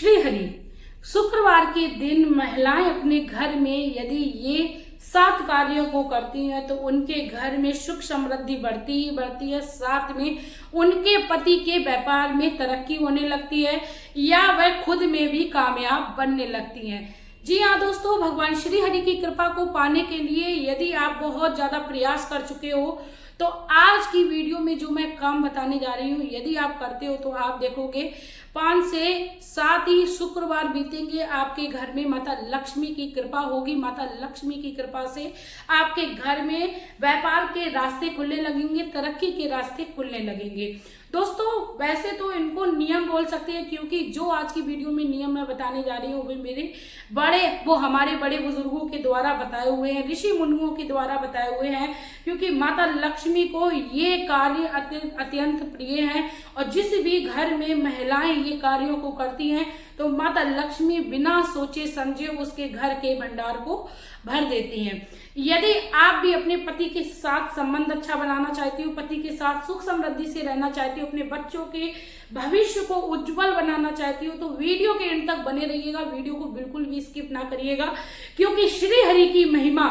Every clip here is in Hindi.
श्रीहरि। शुक्रवार के दिन महिलाएं अपने घर में यदि ये 7 कार्यों को करती हैं तो उनके घर में सुख समृद्धि बढ़ती ही बढ़ती है। साथ में उनके पति के व्यापार में तरक्की होने लगती है या वह खुद में भी कामयाब बनने लगती हैं। जी हाँ दोस्तों, भगवान श्री हरि की कृपा को पाने के लिए यदि आप बहुत ज्यादा प्रयास कर चुके हो तो आज की वीडियो में जो मैं काम बताने जा रही हूँ, यदि आप करते हो तो आप देखोगे 5 से 7 ही शुक्रवार बीतेंगे, आपके घर में माता लक्ष्मी की कृपा होगी। माता लक्ष्मी की कृपा से आपके घर में व्यापार के रास्ते खुलने लगेंगे, तरक्की के रास्ते खुलने लगेंगे। दोस्तों वैसे तो इनको नियम बोल सकते हैं, क्योंकि जो आज की वीडियो में नियम मैं बताने जा रही हूँ वो हमारे बड़े बुजुर्गों के द्वारा बताए हुए हैं, ऋषि मुनियों के द्वारा बताए हुए हैं, क्योंकि माता लक्ष्मी को ये कार्य अत्यंत प्रिय हैं। और जिस भी घर में महिलाएं ये कार्यों को करती हैं तो माता लक्ष्मी बिना सोचे समझे उसके घर के भंडार को भर देती हैं। यदि आप भी अपने पति के साथ संबंध अच्छा बनाना चाहती हो, पति के साथ सुख समृद्धि से रहना चाहती हो, अपने बच्चों के भविष्य को उज्जवल बनाना चाहती हो तो वीडियो के अंत तक बने रहिएगा। वीडियो को बिल्कुल भी स्किप ना करिएगा, क्योंकि श्री हरि की महिमा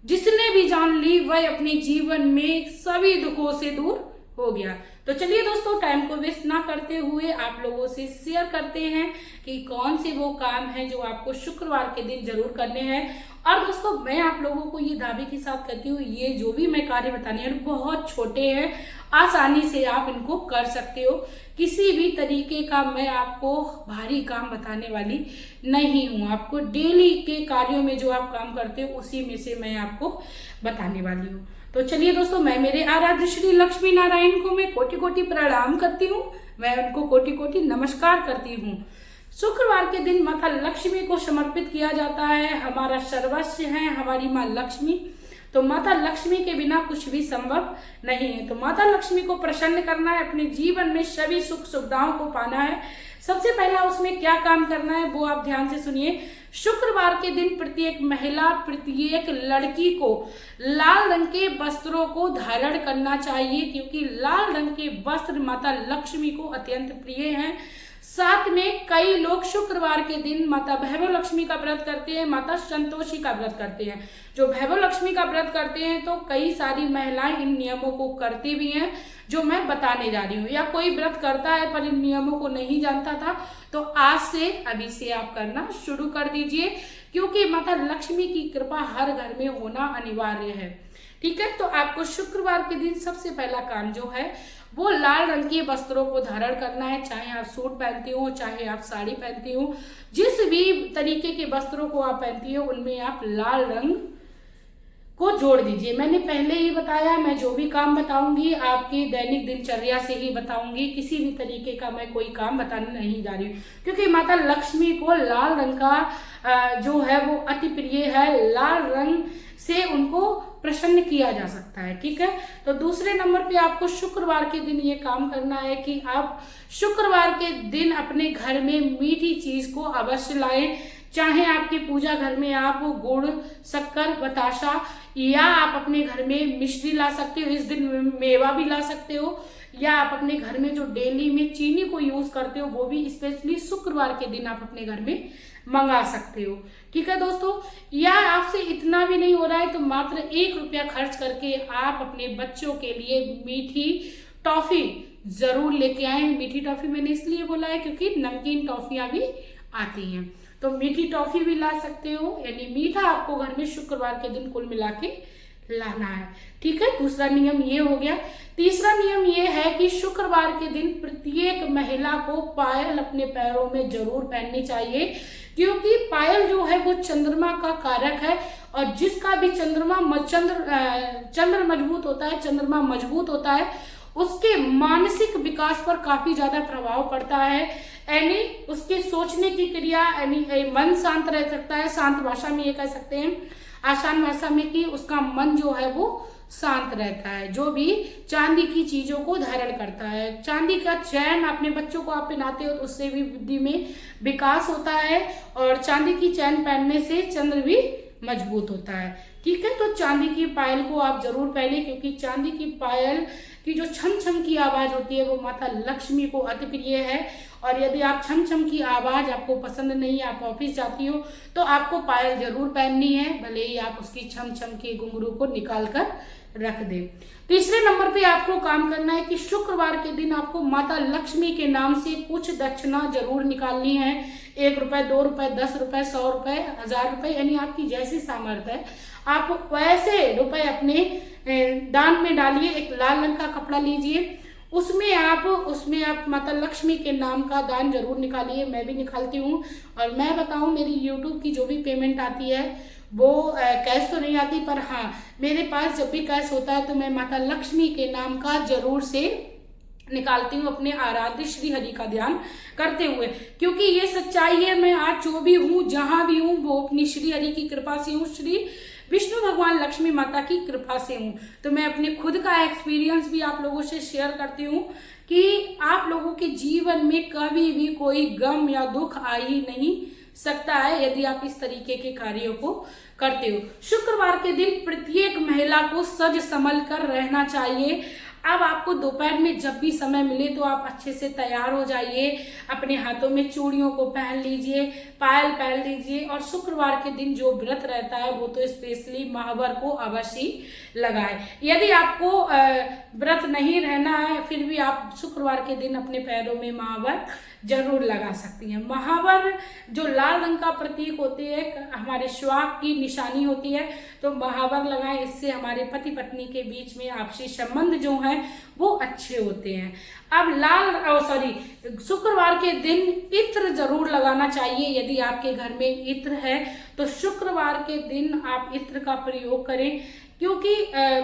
जिसने भी जान ली वह अपने जीवन में सभी दुखों से दूर हो गया। तो चलिए दोस्तों, टाइम को वेस्ट ना करते हुए आप लोगों से शेयर करते हैं कि कौन से वो काम हैं जो आपको शुक्रवार के दिन जरूर करने हैं। और दोस्तों मैं आप लोगों को ये दावे के साथ कहती हूँ, ये जो भी मैं कार्य बताने हैं बहुत छोटे हैं, आसानी से आप इनको कर सकते हो। किसी भी तरीके का मैं आपको भारी काम बताने वाली नहीं हूँ। आपको डेली के कार्यों में जो आप काम करते हो उसी में से मैं आपको बताने वाली हूँ। तो चलिए दोस्तों, मैं मेरे आराध्य श्री लक्ष्मी नारायण को मैं कोटि कोटि प्रणाम करती हूँ, मैं उनको कोटि कोटि नमस्कार करती हूँ। शुक्रवार के दिन माता लक्ष्मी को समर्पित किया जाता है। हमारा सर्वस्व है हमारी माँ लक्ष्मी, तो माता लक्ष्मी के बिना कुछ भी संभव नहीं है। तो माता लक्ष्मी को प्रसन्न करना है, अपने जीवन में सभी सुख सुविधाओं को पाना है। सबसे पहला उसमें क्या काम करना है वो आप ध्यान से सुनिए। शुक्रवार के दिन प्रत्येक महिला, प्रत्येक लड़की को लाल रंग के वस्त्रों को धारण करना चाहिए, क्योंकि लाल रंग के वस्त्र माता लक्ष्मी को अत्यंत प्रिय हैं। साथ में कई लोग शुक्रवार के दिन माता भैरव लक्ष्मी का व्रत करते हैं, माता संतोषी का व्रत करते हैं। जो भैरव लक्ष्मी का व्रत करते हैं तो कई सारी महिलाएं इन नियमों को करती भी हैं जो मैं बताने जा रही हूँ, या कोई व्रत करता है पर इन नियमों को नहीं जानता था तो आज से अभी से आप करना शुरू कर दीजिए, क्योंकि माता लक्ष्मी की कृपा हर घर में होना अनिवार्य है। ठीक है, तो आपको शुक्रवार के दिन सबसे पहला काम जो है वो लाल रंग के वस्त्रों को धारण करना है। चाहे आप सूट पहनती हो, चाहे आप साड़ी पहनती हो, जिस भी तरीके के वस्त्रों को आप पहनती हो उनमें आप लाल रंग को जोड़ दीजिए। मैंने पहले ही बताया, मैं जो भी काम बताऊंगी आपकी दैनिक दिनचर्या से ही बताऊंगी, किसी भी तरीके का मैं कोई काम बताने नहीं जा रही हूँ, क्योंकि माता लक्ष्मी को लाल रंग का जो है वो अति प्रिय है। लाल रंग से उनको प्रसन्न किया जा सकता है। ठीक है, तो दूसरे नंबर पे आपको शुक्रवार के दिन ये काम करना है कि आप शुक्रवार के दिन अपने घर में मीठी चीज को अवश्य लाएं। चाहे आपकी पूजा घर में आप गुड़, शक्कर, बताशा, या आप अपने घर में मिश्री ला सकते हो, इस दिन मेवा भी ला सकते हो, या आप अपने घर में जो डेली में चीनी को यूज करते हो वो भी स्पेशली शुक्रवार के दिन आप अपने घर में मंगा सकते हो। ठीक है दोस्तों, या आपसे इतना भी नहीं हो रहा है तो मात्र 1 रुपया खर्च करके आप अपने बच्चों के लिए मीठी टॉफी जरूर लेके आए। मीठी टॉफी मैंने इसलिए बोला है क्योंकि नमकीन टॉफियां भी आती हैं, तो मीठी टॉफी भी ला सकते हो। यानी मीठा आपको घर में शुक्रवार के दिन कुल मिला के लाना है। ठीक है, दूसरा नियम ये हो गया। तीसरा नियम ये है कि शुक्रवार के दिन प्रत्येक महिला को पायल अपने पैरों में जरूर पहननी चाहिए, क्योंकि पायल जो है वो चंद्रमा का कारक है, और जिसका भी चंद्र मजबूत होता है, चंद्रमा मजबूत होता है, उसके मानसिक विकास पर काफी ज्यादा प्रभाव पड़ता है। यानी उसके सोचने की क्रिया, यानी मन शांत रह सकता है। शांत भाषा में ये कह सकते हैं, आसान भाषा में, कि उसका मन जो है वो शांत रहता है। जो भी चांदी की चीजों को धारण करता है, चांदी का चैन अपने बच्चों को आप पहनाते हो तो उससे भी बुद्धि में विकास होता है, और चांदी की चैन पहनने से चंद्र भी मजबूत होता है। ठीक है, तो चांदी की पायल को आप जरूर पहने, क्योंकि चांदी की पायल की जो छम छम की आवाज होती है वो माता लक्ष्मी को अति प्रिय है। और यदि आप छम छम की आवाज़ आपको पसंद नहीं है, आप ऑफिस जाती हो, तो आपको पायल जरूर पहननी है, भले ही आप उसकी छम छम के घुंघरू को निकाल कर रख दें। तीसरे नंबर पे आपको काम करना है कि शुक्रवार के दिन आपको माता लक्ष्मी के नाम से कुछ दक्षिणा जरूर निकालनी है। 1 रुपए, 2 रुपए, 10 रुपए, 100 रुपए, 1000 रुपए, यानी आपकी जैसी सामर्थ्य है आप वैसे रुपए अपने दान में डालिए। एक लाल रंग का कपड़ा लीजिए, उसमें आप माता लक्ष्मी के नाम का दान जरूर निकालिए। मैं भी निकालती हूँ, और मैं बताऊँ मेरी यूट्यूब की जो भी पेमेंट आती है वो कैश तो नहीं आती, पर हाँ मेरे पास जब भी कैश होता है तो मैं माता लक्ष्मी के नाम का जरूर से निकालती हूँ, अपने आराध्य श्री हरि का ध्यान करते हुए, क्योंकि ये सच्चाई है। मैं आज जो भी हूँ, जहां भी हूँ, वो अपनी श्री हरि की कृपा से हूँ, श्री विष्णु भगवान लक्ष्मी माता की कृपा से हूँ। तो मैं अपने खुद का एक्सपीरियंस भी आप लोगों से शेयर करती हूँ कि आप लोगों के जीवन में कभी भी कोई गम या दुख आ ही नहीं सकता है यदि आप इस तरीके के कार्यों को करते हो। शुक्रवार के दिन प्रत्येक महिला को सज संभल कर रहना चाहिए। अब आपको दोपहर में जब भी समय मिले तो आप अच्छे से तैयार हो जाइए, अपने हाथों में चूड़ियों को पहन लीजिए, पायल पहन लीजिए, और शुक्रवार के दिन जो व्रत रहता है वो तो स्पेशली महावर को अवश्य लगाए। यदि आपको व्रत नहीं रहना है फिर भी आप शुक्रवार के दिन अपने पैरों में महावर जरूर लगा सकती हैं। महावर जो लाल रंग का प्रतीक होती है, हमारे सुहाग की निशानी होती है, तो महावर लगाएं। इससे हमारे पति पत्नी के बीच में आपसी संबंध जो है वो अच्छे होते हैं। अब शुक्रवार के दिन इत्र जरूर लगाना चाहिए। यदि आपके घर में इत्र है तो शुक्रवार के दिन आप इत्र का प्रयोग करें, क्योंकि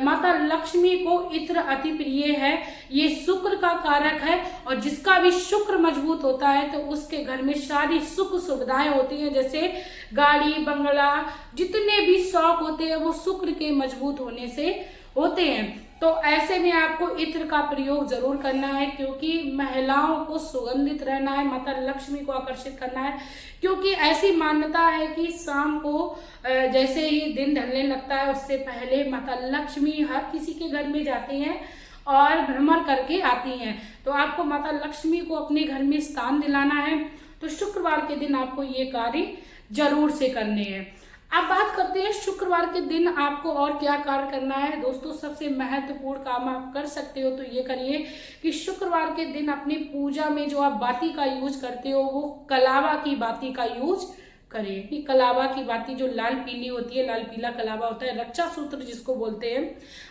माता लक्ष्मी को इत्र अति प्रिय है। ये शुक्र का कारक है, और जिसका भी शुक्र मजबूत होता है तो उसके घर में सारी सुख सुविधाएं होती हैं, जैसे गाड़ी बंगला, जितने भी शौक होते हैं वो शुक्र के मजबूत होने से होते हैं। तो ऐसे में आपको इत्र का प्रयोग जरूर करना है, क्योंकि महिलाओं को सुगंधित रहना है, माता लक्ष्मी को आकर्षित करना है। क्योंकि ऐसी मान्यता है कि शाम को जैसे ही दिन ढलने लगता है उससे पहले माता लक्ष्मी हर किसी के घर में जाती हैं और भ्रमण करके आती हैं। तो आपको माता लक्ष्मी को अपने घर में स्थान दिलाना है, तो शुक्रवार के दिन आपको ये कार्य जरूर से करने हैं। अब बात करते हैं शुक्रवार के दिन आपको और क्या कार्य करना है। दोस्तों, सबसे महत्वपूर्ण काम आप कर सकते हो तो ये करिए कि शुक्रवार के दिन अपनी पूजा में जो आप बाती का यूज करते हो वो कलावा की बाती का यूज करें। कि कलावा की बाती जो लाल पीली होती है, लाल पीला कलावा होता है, रक्षा सूत्र जिसको बोलते हैं,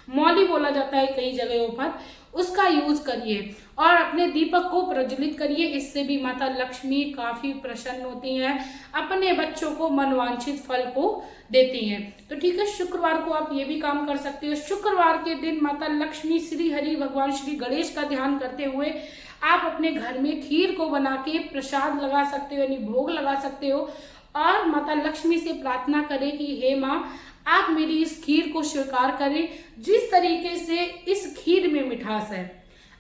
मौली बोला जाता है कई जगहों पर, उसका यूज करिए और अपने दीपक को प्रज्वलित करिए। इससे भी माता लक्ष्मी काफी प्रसन्न होती हैं, अपने बच्चों को मनवांछित फल को देती हैं। तो ठीक है, शुक्रवार को आप ये भी काम कर सकते हो। शुक्रवार के दिन माता लक्ष्मी, श्री हरि भगवान श्री गणेश का ध्यान करते हुए आप अपने घर में खीर को बना के प्रसाद लगा सकते हो, यानी भोग लगा सकते हो, और माता लक्ष्मी से प्रार्थना करें कि हे माँ, आप मेरी इस खीर को स्वीकार करें। जिस तरीके से इस खीर में मिठास है,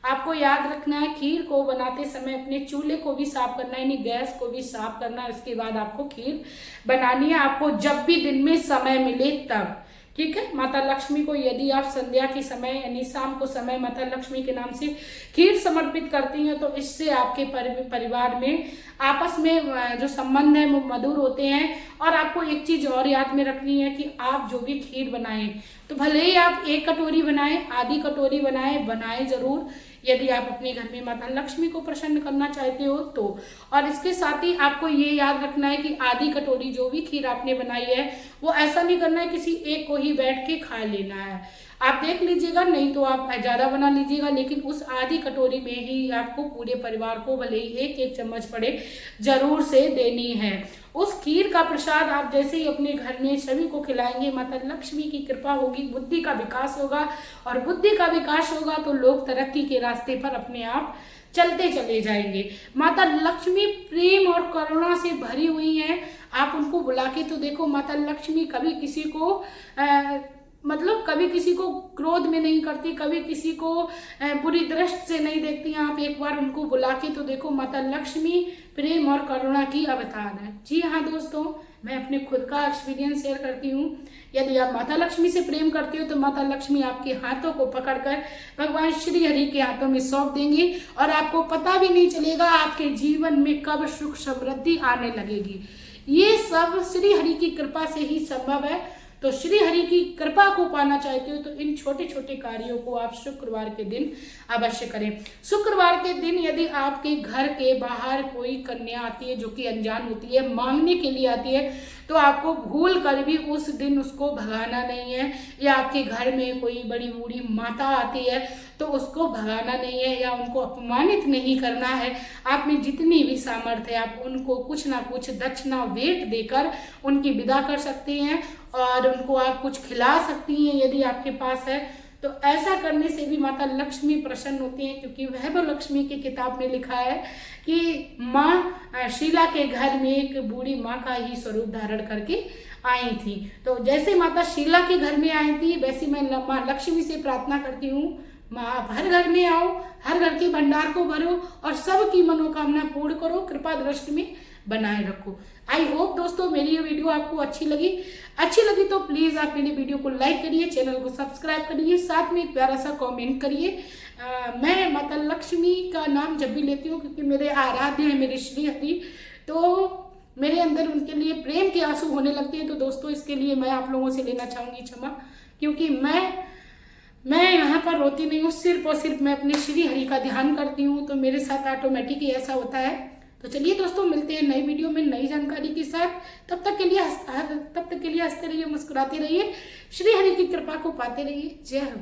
आपको याद रखना है खीर को बनाते समय अपने चूल्हे को भी साफ करना है, यानी गैस को भी साफ करना है। उसके बाद आपको खीर बनानी है, आपको जब भी दिन में समय मिले तब। ठीक है, माता लक्ष्मी को यदि आप संध्या के समय यानी शाम को समय माता लक्ष्मी के नाम से खीर समर्पित करती हैं तो इससे आपके परिवार में आपस में जो संबंध है वो मधुर होते हैं। और आपको एक चीज और याद में रखनी है कि आप जो भी खीर बनाएं तो भले ही आप 1 कटोरी बनाएं, आधी कटोरी बनाएं जरूर, यदि आप अपने घर में माता लक्ष्मी को प्रसन्न करना चाहते हो तो। और इसके साथ ही आपको ये याद रखना है कि आधी कटोरी जो भी खीर आपने बनाई है वो ऐसा नहीं करना है किसी एक को ही बैठ के खा लेना है। आप देख लीजिएगा, नहीं तो आप ज्यादा बना लीजिएगा, लेकिन उस आधी कटोरी में ही आपको पूरे परिवार को भले ही 1-1 चम्मच पड़े जरूर से देनी है। उस खीर का प्रसाद आप जैसे ही अपने घर में सभी को खिलाएंगे, माता लक्ष्मी की कृपा होगी, बुद्धि का विकास होगा, और बुद्धि का विकास होगा तो लोग तरक्की के रास्ते पर अपने आप चलते चले जाएंगे। माता लक्ष्मी प्रेम और करुणा से भरी हुई हैं, आप उनको बुला के तो देखो। माता लक्ष्मी कभी किसी को मतलब कभी किसी को क्रोध में नहीं करती, कभी किसी को बुरी दृष्टि से नहीं देखती। आप एक बार उनको बुला के तो देखो, माता लक्ष्मी प्रेम और करुणा की अवतार है। जी हाँ दोस्तों, मैं अपने खुद का एक्सपीरियंस शेयर करती हूँ। यदि आप माता लक्ष्मी से प्रेम करते हो तो माता लक्ष्मी आपके हाथों को पकड़कर भगवान श्री हरि के हाथों में सौंप देंगी और आपको पता भी नहीं चलेगा आपके जीवन में कब सुख समृद्धि आने लगेगी। ये सब श्री हरि की कृपा से ही संभव है। तो श्री हरि की कृपा को पाना चाहते हो तो इन छोटे छोटे कार्यों को आप शुक्रवार के दिन अवश्य करें। शुक्रवार के दिन यदि आपके घर के बाहर कोई कन्या आती है जो कि अनजान होती है, मांगने के लिए आती है, तो आपको भूल कर भी उस दिन उसको भगाना नहीं है। या आपके घर में कोई बड़ी बूढ़ी माता आती है तो उसको भगाना नहीं है या उनको अपमानित नहीं करना है। आप में जितनी भी सामर्थ्य है आप उनको कुछ ना कुछ दक्षिणा भेंट देकर उनकी विदा कर सकती हैं और उनको आप कुछ खिला सकती हैं यदि आपके पास है। तो ऐसा करने से भी माता लक्ष्मी प्रसन्न होती हैं, क्योंकि वैभव लक्ष्मी की किताब में लिखा है कि माँ शीला के घर में एक बूढ़ी माँ का ही स्वरूप धारण करके आई थी। तो जैसे माता शीला के घर में आई थी वैसे मैं माँ लक्ष्मी से प्रार्थना करती हूँ, माँ आप हर घर में आओ, हर घर के भंडार को भरो और सबकी मनोकामना पूर्ण करो, कृपा दृष्टि में बनाए रखो। आई होप दोस्तों मेरी ये वीडियो आपको अच्छी लगी तो प्लीज आप मेरी वीडियो को लाइक करिए, चैनल को सब्सक्राइब करिए, साथ में एक प्यारा सा कमेंट करिए। मैं माता लक्ष्मी का नाम जब भी लेती हूँ क्योंकि मेरे आराध्य है मेरे श्री हरि, तो मेरे अंदर उनके लिए प्रेम के आंसू होने लगते हैं। तो दोस्तों इसके लिए मैं आप लोगों से लेना चाहूंगी क्षमा, क्योंकि मैं यहाँ पर रोती नहीं हूँ, सिर्फ और सिर्फ मैं अपने श्री हरि का ध्यान करती हूँ, तो मेरे साथ ऑटोमेटिक ही ऐसा होता है। तो चलिए दोस्तों मिलते हैं नई वीडियो में नई जानकारी के साथ। तब तक के लिए हंसते रहिए, मुस्कुराते रहिए, श्री हरि की कृपा को पाते रहिए। जय हो।